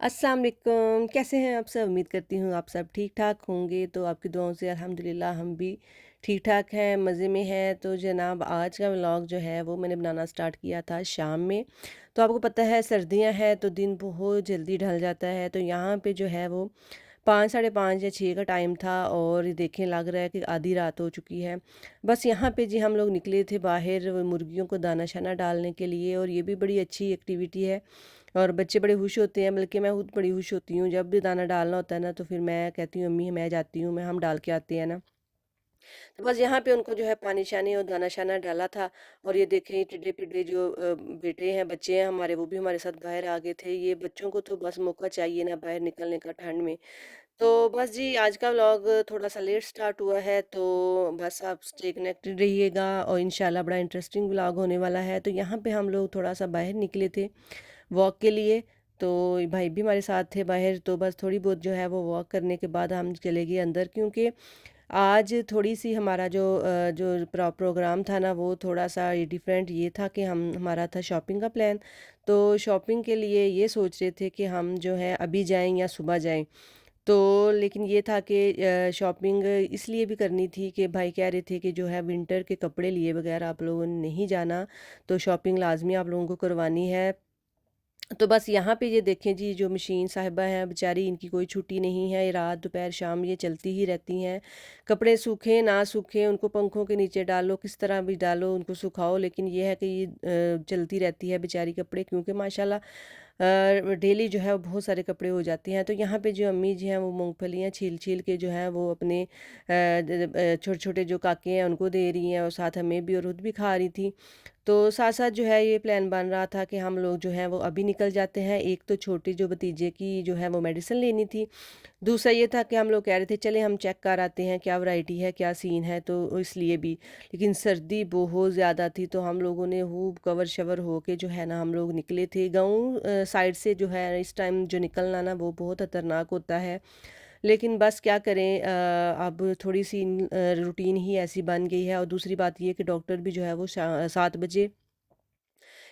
अस्सलाम वालेकुम, कैसे हैं आप सब? उम्मीद करती हूँ आप सब ठीक-ठाक होंगे, तो आपकी दुआओं से अल्हम्दुलिल्लाह हम भी ठीक-ठाक हैं, मज़े में हैं। तो जनाब आज का व्लॉग जो है वो मैंने बनाना स्टार्ट किया था शाम में। तो आपको पता है सर्दियाँ हैं तो दिन बहुत जल्दी ढल जाता है, तो यहाँ पे जो है वो 5 साढ़े 5 या 6 का टाइम था और ये देखें लग रहा है कि आधी रात हो चुकी है। बस यहाँ पे जी हम लोग निकले थे बाहर वो मुर्गियों को दाना-शाना डालने के लिए और ये भी बड़ी अच्छी एक्टिविटी है। और बच्चे बड़े खुश होते हैं, बल्कि मैं खुद बड़ी खुश होती हूँ। जब भी दाना डालना होता है ना, तो फिर मैं कहती हूँ अम्मी मैं जाती हूँ, मैं हम डाल के आते हैं ना। तो बस यहाँ पे उनको जो है पानी-शानी और दाना-शाना डाला था और ये देखें टिड्डे-पिड्डे जो बेटे हैं, बच्चे हैं हमारे, वो भी हमारे साथ बाहर आ गए थे। ये बच्चों को तो बस मौका चाहिए ना बाहर निकलने का ठंड में। तो बस जी आज का व्लॉग थोड़ा-सा लेट स्टार्ट हुआ है, तो बस आप स्टे कनेक्टेड रहिएगा और इंशाल्लाह बड़ा इंटरेस्टिंग व्लॉग होने वाला है। तो यहाँ पे हम लोग थोड़ा-सा बाहर निकले थे वॉक के लिए, तो भाई भी हमारे साथ थे बाहर, तो बस थोड़ी बहुत जो है वो वॉक करने के बाद हम चले गए अंदर, क्योंकि आज थोड़ी-सी हमारा जो प्रोग्राम था ना वो थोड़ा-सा ये डिफरेंट ये था कि हम हमारा था शॉपिंग का प्लान। तो शॉपिंग के लिए ये सोच रहे थे कि हम जो है अभी जाएँ या सुबह जाएँ। तो लेकिन ये था कि शॉपिंग इसलिए भी करनी थी कि भाई कह रहे थे कि जो है विंटर के कपड़े लिए बगैर आप लोगों ने नहीं जाना, तो शॉपिंग लाज़मी आप लोगों को करवानी है। तो बस यहाँ पे ये देखें जी जो मशीन साहिबा हैं बेचारी, इनकी कोई छुट्टी नहीं है, ये रात दोपहर शाम ये चलती ही रहती हैं। कपड़े सूखें ना सूखें उनको पंखों के नीचे डालो, किस तरह भी डालो उनको सुखाओ, लेकिन ये है कि ये चलती रहती है बेचारी कपड़े, क्योंकि माशाल्लाह डेली जो है वो बहुत सारे कपड़े हो जाते हैं। तो यहाँ पे जो अम्मी जी हैं वो मूँगफलियाँ छील-छील के जो है वो अपने छोटे-छोटे जो काके हैं उनको दे रही हैं और साथ हमें भी और खुद भी खा रही थी। तो साथ-साथ जो है ये प्लान बन रहा था कि हम लोग जो हैं वो अभी निकल जाते हैं। एक तो छोटी जो भतीजे की जो है वो मेडिसिन लेनी थी। दूसरा ये था कि हम लोग कह रहे थे चलें हम चेक कर आते हैं क्या वैरायटी है, क्या सीन है, तो इसलिए भी। लेकिन सर्दी बहुत ज़्यादा थी तो हम लोगों ने खूब कवर-शवर हो के जो है ना हम लोग निकले थे। गाँव साइड से जो है इस टाइम जो निकलना ना वो बहुत खतरनाक होता है। लेकिन बस क्या करें, अब थोड़ी-सी रूटीन ही ऐसी बन गई है और दूसरी बात ये कि डॉक्टर भी जो है वो 7 बजे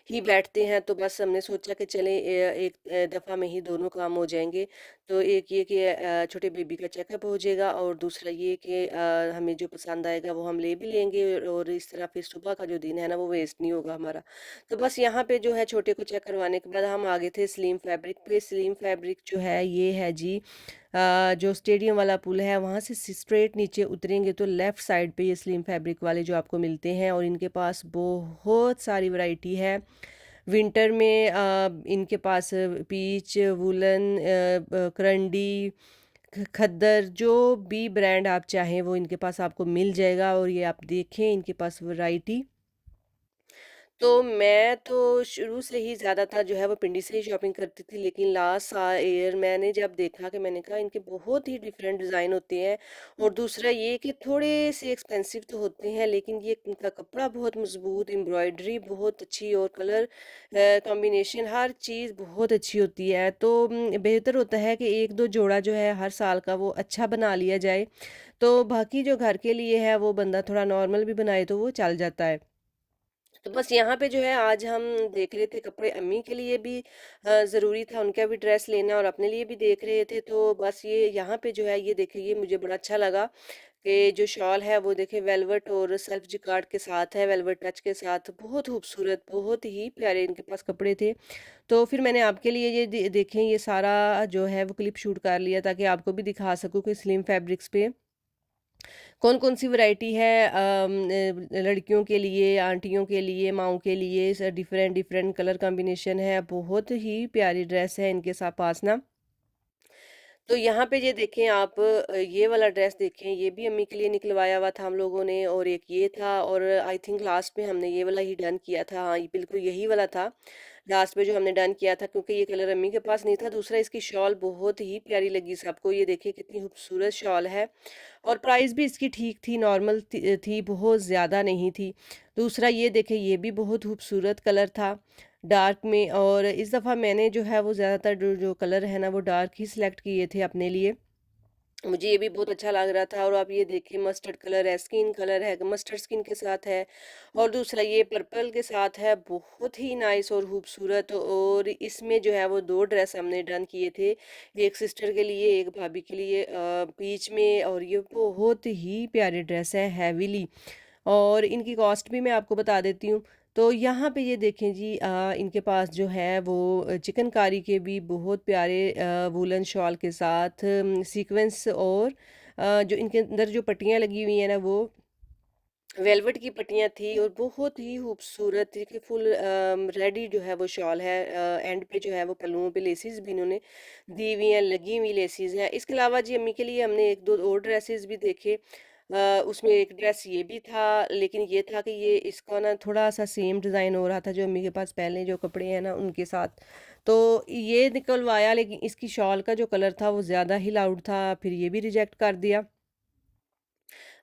ही बैठते हैं, तो बस हमने सोचा कि चलें एक दफ़ा में ही दोनों काम हो जाएँगे। तो एक ये कि छोटे बेबी का चेकअप हो जाएगा और दूसरा ये कि हमें जो पसंद आएगा वो हम ले भी लेंगे और इस तरह फिर सुबह का जो दिन है ना वो वेस्ट नहीं होगा हमारा। तो बस यहाँ पे जो है छोटे को चेक करवाने के बाद हम आ गए थे स्लिम फैब्रिक पे। स्लिम फैब्रिक जो है ये है जी जो स्टेडियम वाला पुल है वहाँ से स्ट्रेट नीचे उतरेंगे तो लेफ़्ट साइड पे ये स्लिम फैब्रिक वाले जो आपको मिलते हैं और इनके पास बहुत सारी वैरायटी है। विंटर में इनके पास पीच, वूलन, करंडी, खद्दर जो भी ब्रांड आप चाहें वो इनके पास आपको मिल जाएगा और ये आप देखें इनके पास वैरायटी। तो मैं तो शुरू से ही ज़्यादातर जो है वो पिंडी से ही शॉपिंग करती थी, लेकिन लास्ट ईयर मैंने जब देखा कि मैंने कहा इनके बहुत ही डिफरेंट डिज़ाइन होते हैं और दूसरा ये कि थोड़े से एक्सपेंसिव तो होते हैं, लेकिन ये इनका कपड़ा बहुत मजबूत, एम्ब्रॉयडरी बहुत अच्छी और कलर कॉम्बिनेशन हर चीज़ बहुत अच्छी होती है। तो बेहतर होता है कि एक दो जोड़ा जो है हर साल का वो अच्छा बना लिया जाए, तो बाकी जो घर के लिए है वो बंदा थोड़ा नॉर्मल भी बनाए तो वो चल जाता है। तो बस यहाँ पे जो है आज हम देख रहे थे कपड़े, अम्मी के लिए भी ज़रूरी था उनका भी ड्रेस लेना और अपने लिए भी देख रहे थे, तो बस ये यहाँ पे जो है ये देखिए ये मुझे बड़ा अच्छा लगा कि जो शॉल है वो देखिए वेलवेट और सेल्फ जिकार्ड के साथ है, वेलवेट टच के साथ, बहुत खूबसूरत बहुत ही प्यारे इनके पास कपड़े थे। तो फिर मैंने आपके लिए ये देखें ये सारा जो है वो क्लिप शूट कर लिया ताकि आपको भी दिखा सकूँ कि स्लिम फैब्रिक्स पे कौन-कौन सी वैरायटी है, लड़कियों के लिए, आंटियों के लिए, माँओं के लिए डिफरेंट डिफरेंट कलर कॉम्बिनेशन है, बहुत ही प्यारी ड्रेस है इनके पास ना। तो यहाँ पे ये देखें आप, ये वाला ड्रेस देखें, ये भी अम्मी के लिए निकलवाया हुआ था हम लोगों ने और एक ये था और आई थिंक लास्ट में हमने ये वाला ही डन किया था। हाँ, ये बिल्कुल यही वाला था, लास्ट में जो हमने डन किया था, क्योंकि ये कलर अम्मी के पास नहीं था। दूसरा इसकी शॉल बहुत ही प्यारी लगी सबको, ये देखिए कितनी खूबसूरत शॉल है और प्राइस भी इसकी ठीक थी, नॉर्मल थी, बहुत ज़्यादा नहीं थी। दूसरा ये देखिए ये भी बहुत खूबसूरत कलर था, डार्क में, और इस दफ़ा मैंने जो है वो ज़्यादातर जो जो कलर है ना वो डार्क ही सिलेक्ट किए थे अपने लिए। मुझे ये भी बहुत अच्छा लग रहा था। और आप ये देखिए मस्टर्ड कलर है, स्किन कलर है, मस्टर्ड स्किन के साथ है और दूसरा ये पर्पल के साथ है, बहुत ही नाइस और खूबसूरत। और इसमें जो है वो 2 ड्रेस हमने डन किए थे, एक सिस्टर के लिए, एक भाभी के लिए बीच में। और ये बहुत ही प्यारे ड्रेस हैं, हेवीली। और इनकी कॉस्ट भी मैं आपको बता देती हूँ। तो यहाँ पे ये देखें जी, इनके पास जो है वो चिकनकारी के भी बहुत प्यारे वूलन शॉल के साथ सीक्वेंस। और जो इनके अंदर जो पट्टियाँ लगी हुई हैं ना, वो वेलवेट की पट्टियाँ थी और बहुत ही खूबसूरत थी कि फुल रेडी जो है वो शॉल है। एंड पे जो है वो पल्लुओं पे लेसिस भी इन्होंने दी हुई हैं, लगी हुई लेसिस हैं। इसके अलावा जी अम्मी के लिए हमने एक दो और ड्रेसेस भी देखे। उसमें एक ड्रेस ये भी था, लेकिन ये था कि ये इसका ना थोड़ा सा सेम डिज़ाइन हो रहा था जो अम्मी के पास पहले जो कपड़े हैं ना उनके साथ। तो ये निकलवाया, लेकिन इसकी शॉल का जो कलर था वो ज़्यादा ही लाउड था, फिर ये भी रिजेक्ट कर दिया।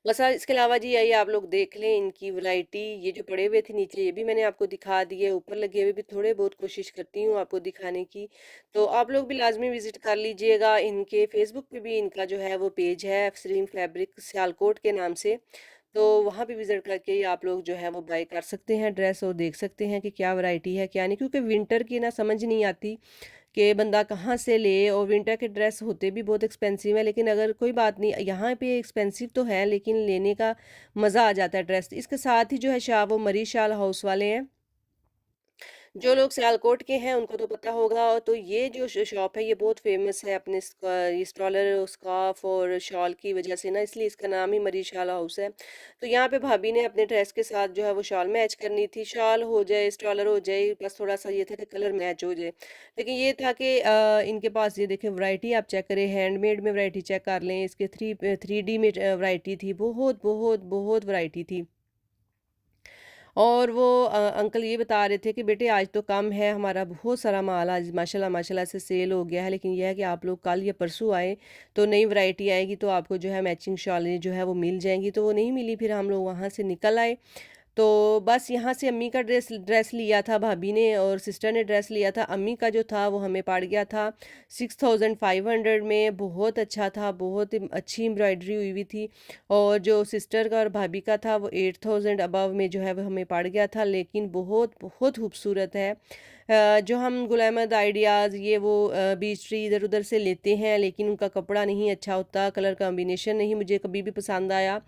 बस इसके अलावा जी आइए आप लोग देख लें इनकी वैरायटी। ये जो पड़े हुए थे नीचे ये भी मैंने आपको दिखा दिए, ऊपर लगे हुए भी थोड़े बहुत कोशिश करती हूँ आपको दिखाने की। तो आप लोग भी लाजमी विजिट कर लीजिएगा। इनके फेसबुक पे भी इनका जो है वो पेज है, सलीम फैब्रिक सियालकोट के नाम से। तो वहाँ पे विजिट करके ही आप लोग जो है वो बाय कर सकते हैं ड्रेस और देख सकते हैं कि क्या वैरायटी है क्या नहीं, क्योंकि विंटर की ना समझ नहीं आती कि बंदा कहाँ से ले। और विंटर के ड्रेस होते भी बहुत एक्सपेंसिव है, लेकिन अगर कोई बात नहीं, यहाँ पे एक्सपेंसिव तो है लेकिन लेने का मज़ा आ जाता है ड्रेस। इसके साथ ही जो है शाह वो मरी शाल हाउस वाले हैं। जो लोग सियालकोट के हैं उनको तो पता होगा। और तो ये जो शॉप है ये बहुत फेमस है अपने ये स्टॉलर स्कार्फ और शॉल की वजह से ना, इसलिए इसका नाम ही मरी शाल हाउस है। तो यहाँ पे भाभी ने अपने ड्रेस के साथ जो है वो शॉल मैच करनी थी, शॉल हो जाए स्टॉलर हो जाए, बस थोड़ा सा ये था कि कलर मैच हो जाए। लेकिन ये था कि इनके पास ये देखें वैरायटी आप चेक करें, हैंडमेड में वैरायटी चेक कर लें, इसके 3D में वैरायटी थी, बहुत बहुत बहुत वैरायटी थी। और वो अंकल ये बता रहे थे कि बेटे आज तो कम है, हमारा बहुत सारा माल आज माशाल्लाह माशाल्लाह से सेल हो गया है, लेकिन यह है कि आप लोग कल या परसों आए तो नई वैरायटी आएगी तो आपको जो है मैचिंग शॉलें जो है वो मिल जाएंगी। तो वो नहीं मिली, फिर हम लोग वहाँ से निकल आए। तो बस यहाँ से अम्मी का ड्रेस ड्रेस लिया था भाभी ने, और सिस्टर ने ड्रेस लिया था। अम्मी का जो था वो हमें पड़ गया था 6500 में। बहुत अच्छा था, बहुत ही अच्छी एम्ब्रॉयडरी हुई हुई थी। और जो सिस्टर का और भाभी का था वो 8000 अबव में जो है वो हमें पड़ गया था, लेकिन बहुत बहुत खूबसूरत है। जो हम गुल अहमद आइडियाज़ ये वो बीच ट्री इधर उधर से लेते हैं, लेकिन उनका कपड़ा नहीं अच्छा होता, कलर कॉम्बिनेशन नहीं मुझे कभी भी पसंद आया।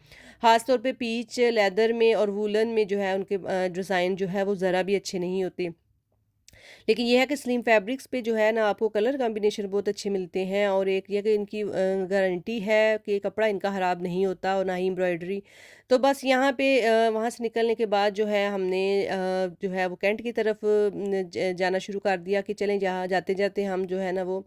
ख़ास तौर पे पीच लेदर में और वूलन में जो है उनके डिज़ाइन जो है वो ज़रा भी अच्छे नहीं होते। लेकिन ये है कि स्लिम फैब्रिक्स पे जो है ना आपको कलर कॉम्बिनेशन बहुत अच्छे मिलते हैं। और एक ये कि इनकी गारंटी है कि कपड़ा इनका ख़राब नहीं होता और ना ही एम्ब्रॉयडरी। तो बस यहाँ पे वहाँ से निकलने के बाद जो है हमने जो है वो कैंट की तरफ जाना शुरू कर दिया कि चलें जहाँ जाते जाते हम जो है ना वो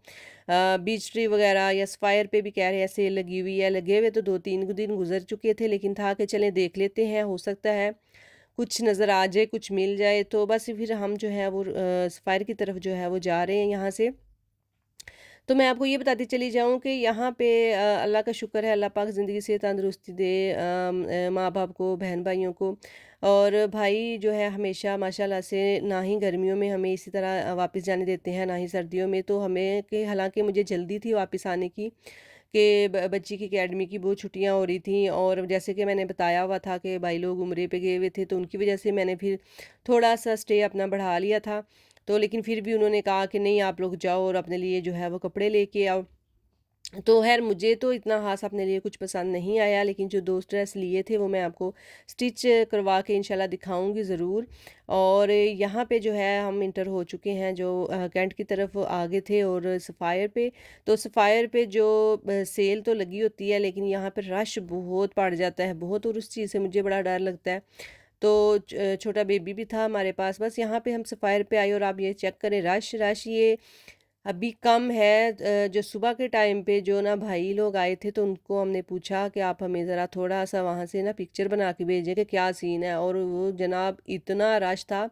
बीच ट्री वगैरह या स्पायर पे भी कह रहे हैं सेल लगी हुई है। लगे हुए तो 2-3 दिन गुजर चुके थे, लेकिन था कि चलें देख लेते हैं, हो सकता है कुछ नज़र आ जाए, कुछ मिल जाए। तो बस फिर हम जो है वो सफ़ायर की तरफ जो है वो जा रहे हैं यहाँ से। तो मैं आपको ये बताती चली जाऊँ कि यहाँ पे अल्लाह का शुक्र है, अल्लाह पाक ज़िंदगी से तंदुरुस्ती दे माँ-बाप को, बहन-भाइयों को। और भाई जो है हमेशा माशाल्लाह से ना ही गर्मियों में हमें इसी तरह वापस जाने देते हैं, ना ही सर्दियों में। तो हमें कि हालाँकि मुझे जल्दी थी वापस आने की, कि बच्ची की एकेडमी की बहुत छुट्टियां हो रही थी। और जैसे कि मैंने बताया हुआ था कि भाई लोग उम्रे पे गए हुए थे, तो उनकी वजह से मैंने फिर थोड़ा सा स्टे अपना बढ़ा लिया था। तो लेकिन फिर भी उन्होंने कहा कि नहीं आप लोग जाओ और अपने लिए जो है वो कपड़े लेके आओ। तो खैर मुझे तो इतना ख़ास अपने लिए कुछ पसंद नहीं आया, लेकिन जो 2 ड्रेस लिए थे वो मैं आपको स्टिच करवा के इंशाल्लाह दिखाऊंगी ज़रूर। और यहाँ पे जो है हम इंटर हो चुके हैं, जो कैंट की तरफ आगे थे और सफ़ायर पे। तो सफ़ायर पे जो सेल तो लगी होती है, लेकिन यहाँ पे रश बहुत पड़ जाता है बहुत, और उस चीज़ से मुझे बड़ा डर लगता है। तो छोटा बेबी भी था हमारे पास। बस यहाँ पे हम सफ़ायर पे आए और आप ये चेक करें रश रश ये अभी कम है। जो सुबह के टाइम पे जो ना भाई लोग आए थे तो उनको हमने पूछा कि आप हमें ज़रा थोड़ा-सा वहाँ से ना पिक्चर बना के भेजें कि क्या सीन है, और वो जनाब इतना रश था,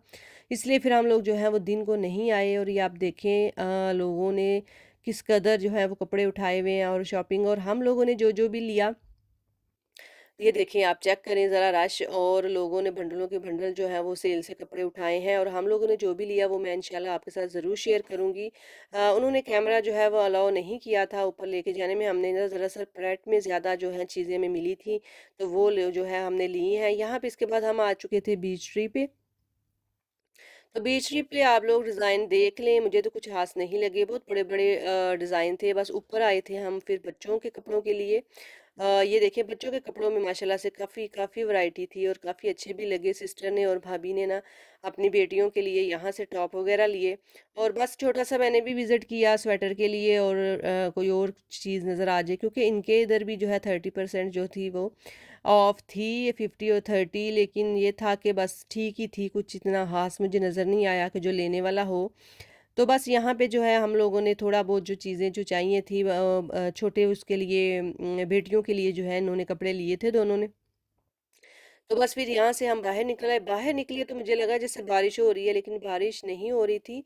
इसलिए फिर हम लोग जो है वो दिन को नहीं आए। और ये आप देखें लोगों ने किस कदर जो है वो कपड़े उठाए हुए हैं और शॉपिंग, और हम लोगों ने जो-जो भी लिया ये देखिए आप चेक करें ज़रा रश और लोगों ने बंडलों के बंडल जो है वो सेल से कपड़े उठाए हैं और हम लोगों ने जो भी लिया वो मैं इंशाल्लाह आपके साथ ज़रूर शेयर करूँगी। उन्होंने कैमरा जो है वो अलाउ नहीं किया था ऊपर लेके जाने में, हमने ना दरअसल फ्लैट में ज़्यादा जो है चीज़ें हमें मिली थी, तो वो जो है हमने ली हैं। यहाँ पे इसके बाद हम आ चुके थे बीच ट्री पे। तो बीच ट्री पे आप लोग डिज़ाइन देख लें, मुझे तो कुछ ख़ास नहीं लगे, बहुत बड़े-बड़े डिज़ाइन थे, बस ऊपर आए थे हम फिर बच्चों के कपड़ों के लिए। ये देखिए बच्चों के कपड़ों में माशाल्लाह से काफ़ी काफ़ी वैरायटी थी और काफ़ी अच्छे भी लगे। सिस्टर ने और भाभी ने ना अपनी बेटियों के लिए यहाँ से टॉप वग़ैरह लिए और बस छोटा-सा मैंने भी विज़िट किया स्वेटर के लिए और कोई और चीज़ नज़र आ जाए क्योंकि इनके इधर भी जो है 30% जो थी वो ऑफ थी, 50 और 30, लेकिन ये था कि बस ठीक ही थी, कुछ इतना ख़ास मुझे नज़र नहीं आया कि जो लेने वाला हो। तो बस यहाँ पे जो है हम लोगों ने थोड़ा बहुत जो चीज़ें जो चाहिए थी छोटे उसके लिए बेटियों के लिए जो है इन्होंने कपड़े लिए थे दोनों ने। तो बस फिर यहाँ से हम बाहर निकल आए, बाहर निकले तो मुझे लगा जैसे बारिश हो रही है, लेकिन बारिश नहीं हो रही थी।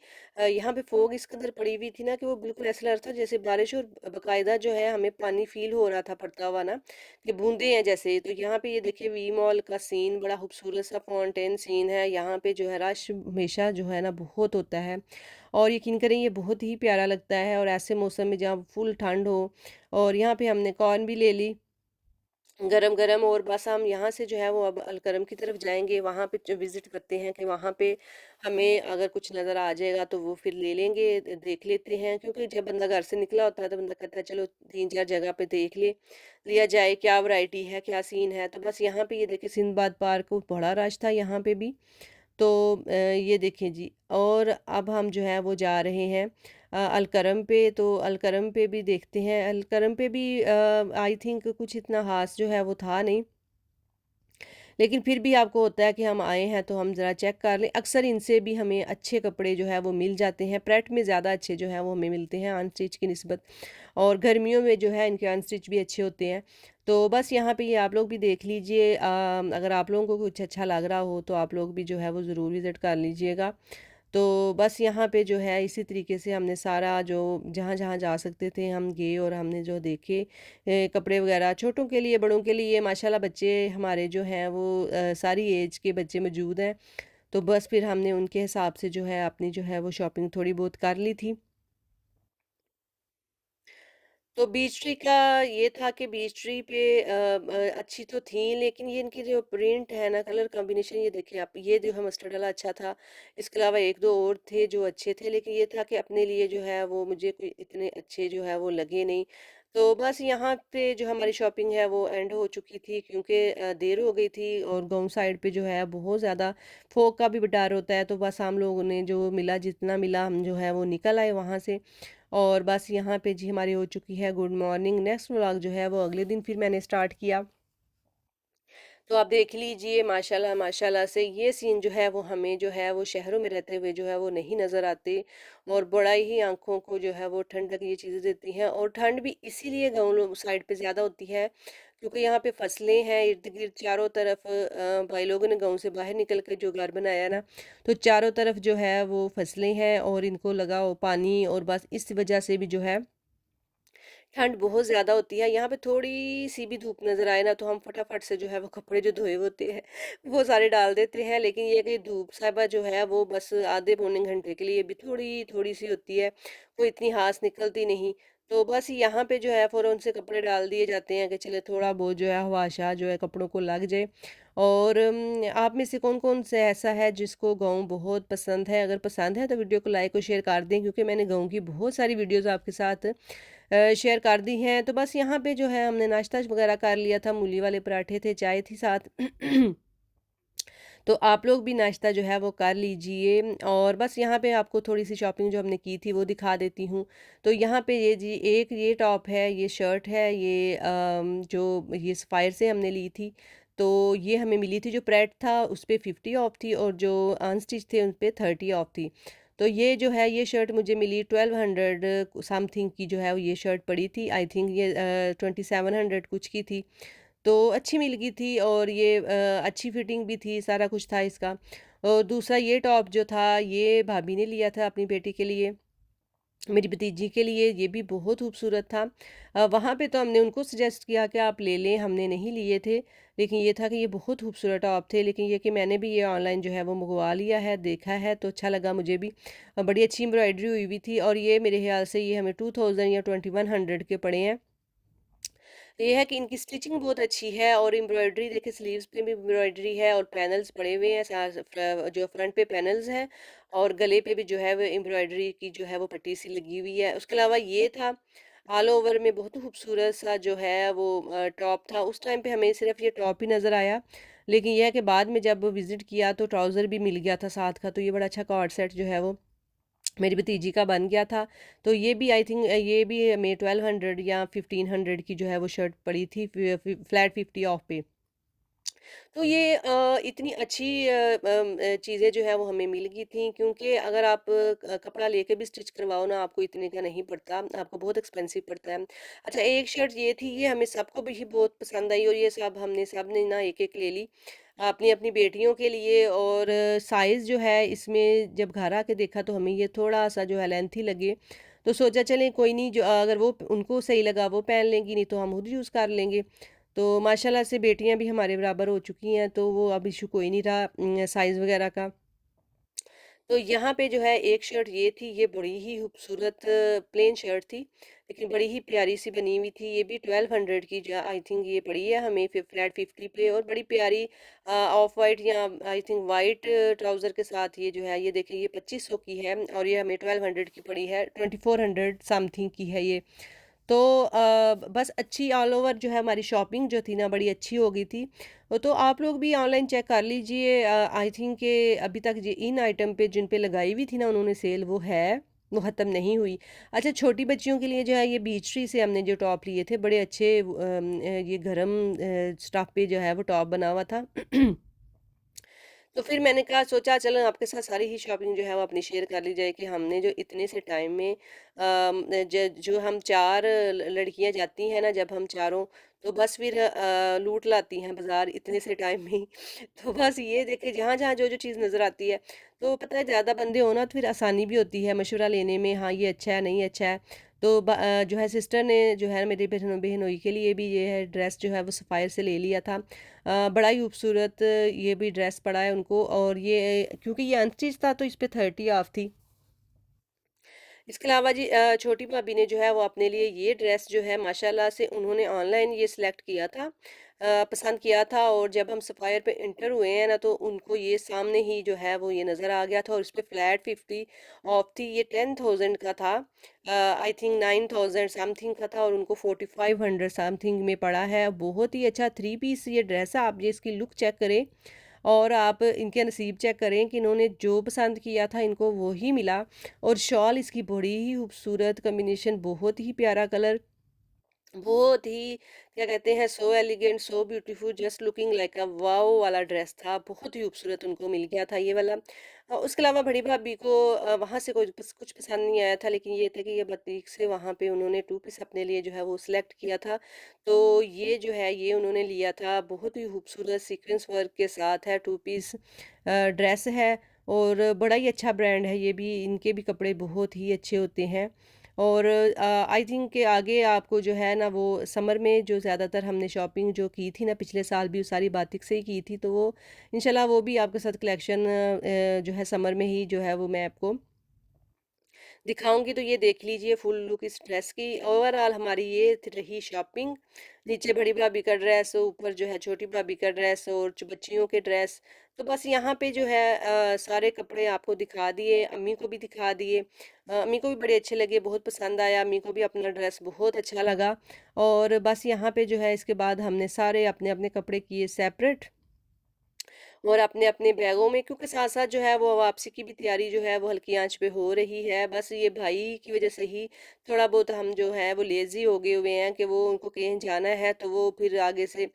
यहाँ पे फ़ॉग इस कदर पड़ी हुई थी ना कि वो बिल्कुल ऐसा लग रहा था जैसे बारिश और बाकायदा जो है हमें पानी फ़ील हो रहा था पड़ता हुआ ना, कि बूँदें हैं जैसे। तो यहाँ पे ये देखिए वी मॉल का सीन बड़ा खूबसूरत सा फाउंटेन सीन है, यहाँ पे जो है रश हमेशा जो है ना बहुत होता है और यकीन करें ये बहुत ही प्यारा लगता है और ऐसे मौसम में जहाँ फुल ठंड हो और यहाँ पे हमने कॉर्न भी ले ली गरम-गरम और बस हम यहाँ से जो है वो अब अलकरम की तरफ जाएँगे, वहाँ पे जो विज़िट करते हैं कि वहाँ पे हमें अगर कुछ नज़र आ जाएगा तो वो फिर ले लेंगे, देख लेते हैं क्योंकि जब बंदा घर से निकला होता है तो बंदा कहता है चलो 3-4 जगह पे देख लिया जाए क्या वैरायटी है, क्या सीन है। तो बस यहाँ पे ये देखिए सिंदबाद पार्क बड़ा रश था यहाँ पे भी। तो ये देखिए जी और अब हम जो है वो जा रहे हैं अलकरम पे, तो अलकरम पे भी देखते हैं। अलकरम पे भी आई थिंक कुछ इतना ख़ास जो है वो था नहीं। लेकिन फिर भी आपको होता है कि हम आए हैं तो हम ज़रा चेक कर लें। अक्सर इनसे भी हमें अच्छे कपड़े जो है वो मिल जाते हैं। प्रेट में ज़्यादा अच्छे जो हैं वो हमें मिलते हैं अनस्टिच की निस्बत और गर्मियों में जो है इनके अनस्टिच भी अच्छे होते हैं। तो बस यहाँ पे ये आप लोग भी देख लीजिए अगर आप लोगों को कुछ अच्छा लग रहा हो तो आप लोग भी जो है वो ज़रूर विज़िट कर लीजिएगा। तो बस यहाँ पे जो है इसी तरीके से हमने सारा जो जहाँ-जहाँ जा सकते थे हम गए और हमने जो देखे कपड़े वगैरह छोटों के लिए, बड़ों के लिए माशाल्लाह बच्चे हमारे जो हैं वो सारी एज के बच्चे मौजूद हैं। तो बस फिर हमने उनके हिसाब से जो है अपनी जो है वो शॉपिंग थोड़ी बहुत कर ली थी। तो बीच ट्री का ये था कि बीच ट्री पे अच्छी तो थी लेकिन ये इनकी जो प्रिंट है ना कलर कॉम्बिनेशन ये देखिए आप ये जो है मस्टर्ड वाला अच्छा था। इसके अलावा 1-2 और थे जो अच्छे थे लेकिन ये था कि अपने लिए जो है वो मुझे कोई इतने अच्छे जो है वो लगे नहीं। तो बस यहाँ पे जो हमारी शॉपिंग है वो एंड हो चुकी थी क्योंकि देर हो गई थी और गाँव साइड पे जो है बहुत ज़्यादा फॉग का भी डर होता है। तो बस हम लोगों ने जो मिला जितना मिला हम जो है वो निकल आए वहाँ से। और बस यहाँ पे जी हमारी हो चुकी है गुड मॉर्निंग। नेक्स्ट व्लॉग जो है वो अगले दिन फिर मैंने स्टार्ट किया। तो आप देख लीजिए माशाल्लाह माशाल्लाह से ये सीन जो है वो हमें जो है वो शहरों में रहते हुए जो है वो नहीं नज़र आते और बड़ा ही आँखों को जो है वो ठंडक ये चीज़ें देती हैं और ठंड भी इसीलिए गाँव लोग साइड पे ज़्यादा होती है क्योंकि यहाँ पे फसलें हैं इर्द-गिर्द चारों तरफ भाई लोगों ने गाँव से बाहर निकल के जो घर बनाया ना, तो चारों तरफ जो है वो फसलें हैं और इनको लगाओ पानी और बस इस वजह से भी जो है ठंड बहुत ज़्यादा होती है, यहाँ पे थोड़ी-सी भी धूप नज़र आए ना, तो हम फटाफट से जो है वो कपड़े जो धोए होते हैं, वो सारे डाल देते हैं। लेकिन ये है कि धूप साहिबा जो है वो बस आधे पौने घंटे के लिए भी थोड़ी-थोड़ी-सी होती है, कोई इतनी ख़ास निकलती नहीं। तो बस यहाँ पे जो है फ़ौरन से कपड़े डाल दिए जाते हैं कि चले थोड़ा बहुत जो है हवा-शा जो है कपड़ों को लग जाए। और आप में से कौन-कौन से ऐसा है जिसको गाँव बहुत पसंद है? अगर पसंद है तो वीडियो को लाइक और शेयर कर दें क्योंकि मैंने गाँव की बहुत सारी वीडियोज़ आपके साथ शेयर कर दी हैं। तो बस यहाँ पे जो है हमने नाश्ता वगैरह कर लिया था, मूली वाले पराठे थे, चाय थी साथ। तो आप लोग भी नाश्ता जो है वो कर लीजिए और बस यहाँ पे आपको थोड़ी-सी शॉपिंग जो हमने की थी वो दिखा देती हूँ। तो यहाँ पे ये जी एक ये टॉप है, ये शर्ट है, ये जो ये सफ़ायर से हमने ली थी। तो ये हमें मिली थी जो प्रेट था उस पे 50 ऑफ थी और जो अनस्टिच थे उन पे 30 ऑफ थी। तो ये जो है ये शर्ट मुझे मिली 1200 समथिंग की जो है वो ये शर्ट पड़ी थी। आई थिंक ये 2700 कुछ की थी। तो अच्छी मिल गई थी और ये अच्छी फिटिंग भी थी, सारा कुछ था इसका। और दूसरा ये टॉप जो था ये भाभी ने लिया था अपनी बेटी के लिए। मेरी भतीजी के लिए ये भी बहुत खूबसूरत था। वहाँ पे तो हमने उनको सजेस्ट किया कि आप ले लें, हमने नहीं लिए थे। लेकिन ये था कि ये बहुत खूबसूरत टॉप थे, लेकिन ये कि मैंने भी ये ऑनलाइन जो है वो मँगवा लिया है, देखा है तो अच्छा लगा मुझे भी। बड़ी अच्छी एम्ब्रॉयडरी हुई हुई थी और ये मेरे ख़्याल से ये हमें 2000 या 2100 के पड़े हैं। ये है कि इनकी स्टिचिंग बहुत अच्छी है और एम्ब्रॉयडरी देखिए स्लीव्स पे भी एम्ब्रॉयडरी है और पैनल्स पड़े हुए हैं जो फ्रंट पे पैनल्स हैं और गले पे भी जो है वो एम्ब्रॉयडरी की जो है वो पट्टी सी लगी हुई है। उसके अलावा ये था ऑल ओवर में बहुत खूबसूरत सा जो है वो टॉप था। उस टाइम पे हमें सिर्फ ये टॉप ही नज़र आया, लेकिन यह है कि बाद में जब विजिट किया तो ट्राउज़र भी मिल गया था साथ का, तो ये बड़ा अच्छा कॉर्ड सेट जो है वो मेरी भतीजी का बन गया था। तो ये भी आई थिंक ये भी हमें 1200 या 1500 की जो है वो शर्ट पड़ी थी फ्लैट 50 ऑफ पे। तो ये इतनी अच्छी चीज़ें जो है वो हमें मिल गई थी, क्योंकि अगर आप कपड़ा लेके भी स्टिच करवाओ ना आपको इतने का नहीं पड़ता, आपको बहुत एक्सपेंसिव पड़ता है। अच्छा, एक शर्ट ये थी, ये हमें सबको भी बहुत पसंद आई और ये सब ने ना एक-एक ले ली अपनी-अपनी बेटियों के लिए। और साइज़ जो है इसमें जब घर आके देखा तो हमें ये थोड़ा-सा जो है लेंथी लगे। तो सोचा चलें कोई नहीं, जो अगर वो उनको सही लगा वो पहन लेंगी, नहीं तो हम खुद यूज़ कर लेंगे। तो माशाल्लाह से बेटियाँ भी हमारे बराबर हो चुकी हैं, तो वो अब इश्यू कोई नहीं रहा साइज़ वगैरह का। तो यहाँ पे जो है एक शर्ट ये थी, ये बड़ी ही खूबसूरत प्लेन शर्ट थी, लेकिन बड़ी ही प्यारी सी बनी हुई थी। ये भी 1200 की जो आई थिंक ये पड़ी है हमें फ्लैट 50 पे, और बड़ी प्यारी ऑफ वाइट या आई थिंक वाइट ट्राउज़र के साथ ये जो है ये देखिए ये 2500 की है और ये हमें 1200 की पड़ी है, 2400 समथिंग की है ये। तो बस अच्छी ऑल ओवर जो है हमारी शॉपिंग जो थी ना बड़ी अच्छी हो गई थी। तो आप लोग भी ऑनलाइन चेक कर लीजिए। आई थिंक कि अभी तक जे इन आइटम पे जिन पे लगाई हुई थी ना उन्होंने सेल वो है, वो ख़त्म नहीं हुई। अच्छा, छोटी बच्चियों के लिए जो है ये बीच ट्री से हमने जो टॉप लिए थे बड़े अच्छे ये गरम स्टफ़ पे जो है वो टॉप बना हुआ था। तो फिर मैंने कहा सोचा चलो आपके साथ सारी ही शॉपिंग जो है वो अपनी शेयर कर ली जाए कि हमने जो इतने से टाइम में जो हम 4 लड़कियां जाती हैं ना, जब हम चारों, तो बस फिर लूट लाती हैं बाजार इतने से टाइम में ही। तो बस ये देखे जहाँ जहाँ जो जो चीज़ नज़र आती है, तो पता है ज़्यादा बंदे हो ना तो फिर आसानी भी होती है मशवरा लेने में, हाँ ये अच्छा है नहीं अच्छा है। तो जो है सिस्टर ने जो है मेरी बहनोई के लिए भी ये है ड्रेस जो है वो सफ़ायर से ले लिया था। बड़ा ही खूबसूरत ये भी ड्रेस पड़ा है उनको, और ये क्योंकि ये अनस्टिच था तो इस पे 30 ऑफ थी। इसके अलावा जी छोटी भाभी ने जो है वो अपने लिए ये ड्रेस जो है माशाल्लाह से उन्होंने ऑनलाइन ये सिलेक्ट किया था, पसंद किया था, और जब हम सफ़ायर पे इंटर हुए हैं ना तो उनको ये सामने ही जो है वो ये नज़र आ गया था और इस पे फ्लैट 50 ऑफ थी। ये 10,000 का था, आई थिंक 9,000 समथिंग का था और उनको 4500 समथिंग में पड़ा है। बहुत ही अच्छा थ्री पीस ये ड्रेस है, आप ये इसकी लुक चेक करें और आप इनके नसीब चेक करें कि इन्होंने जो पसंद किया था इनको वो ही मिला। और शॉल इसकी बड़ी ही खूबसूरत कॉम्बिनेशन, बहुत ही प्यारा कलर, बहुत ही क्या कहते हैं so elegant so beautiful just looking like a wow वाला ड्रेस था, बहुत ही खूबसूरत उनको मिल गया था ये वाला। उसके अलावा बड़ी भाभी को वहाँ से कुछ पसंद नहीं आया था, लेकिन ये था कि ये बुटीक से वहाँ पे उन्होंने टू पीस अपने लिए जो है वो सिलेक्ट किया था। तो ये जो है ये उन्होंने लिया था, बहुत ही खूबसूरत सीक्वेंस वर्क के साथ है, टू पीस ड्रेस है और बड़ा ही अच्छा ब्रांड है ये भी, इनके भी कपड़े बहुत ही अच्छे होते हैं। और आई थिंक कि आगे आपको जो है ना वो समर में जो ज़्यादातर हमने शॉपिंग जो की थी ना पिछले साल भी वो सारी बातिक से ही की थी, तो वो इंशाल्लाह वो भी आपके साथ कलेक्शन जो है समर में ही जो है वो मैं आपको दिखाऊँगी। तो ये देख लीजिए फुल लुक इस ड्रेस की। ओवरऑल हमारी ये रही शॉपिंग। नीचे बड़ी भाभी का ड्रेस, ऊपर जो है छोटी भाभी का ड्रेस और जो बच्चियों के ड्रेस। तो बस यहाँ पे जो है सारे कपड़े आपको दिखा दिए, अम्मी को भी दिखा दिए। अम्मी को भी बड़े अच्छे लगे, बहुत पसंद आया, अम्मी को भी अपना ड्रेस बहुत अच्छा लगा। और बस यहाँ पे जो है इसके बाद हमने सारे अपने-अपने कपड़े किए सेपरेट और अपने-अपने बैगों में, क्योंकि साथ-साथ जो है वो वापसी की भी तैयारी जो है वो हल्की आँच पे हो रही है। बस ये भाई की वज़ह से ही थोड़ा बहुत हम जो है वो लेज़ी हो गए हुए हैं कि वो उनको कहीं जाना है तो वो फिर आगे से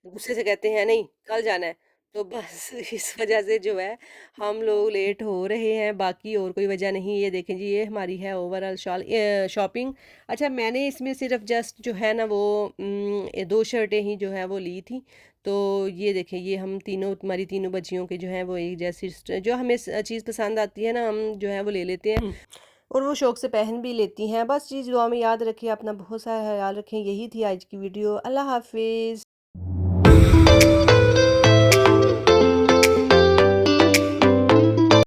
गुस्से से कहते हैं नहीं कल जाना है। तो बस इस वज़ह से जो है हम लोग लेट हो रहे हैं, बाकी और कोई वज़ह नहीं। ये देखें जी ये हमारी है ओवरऑल शॉपिंग। अच्छा, मैंने इसमें सिर्फ़ जस्ट जो है ना वो 2 शर्टें ही जो है वो ली थी। तो ये देखें ये हम तीनों हमारी तीनों बच्चियों के जो हैं वो एक जैसी जो हमें चीज़ पसंद आती है ना हम जो है वो ले लेते हैं। और वो शौक़ से पहन भी लेती हैं। बस चीज़ दुआ में याद रखिए, अपना बहुत सारा ख़याल रखें। यही थी आज की वीडियो। अल्लाह हाफ़िज़।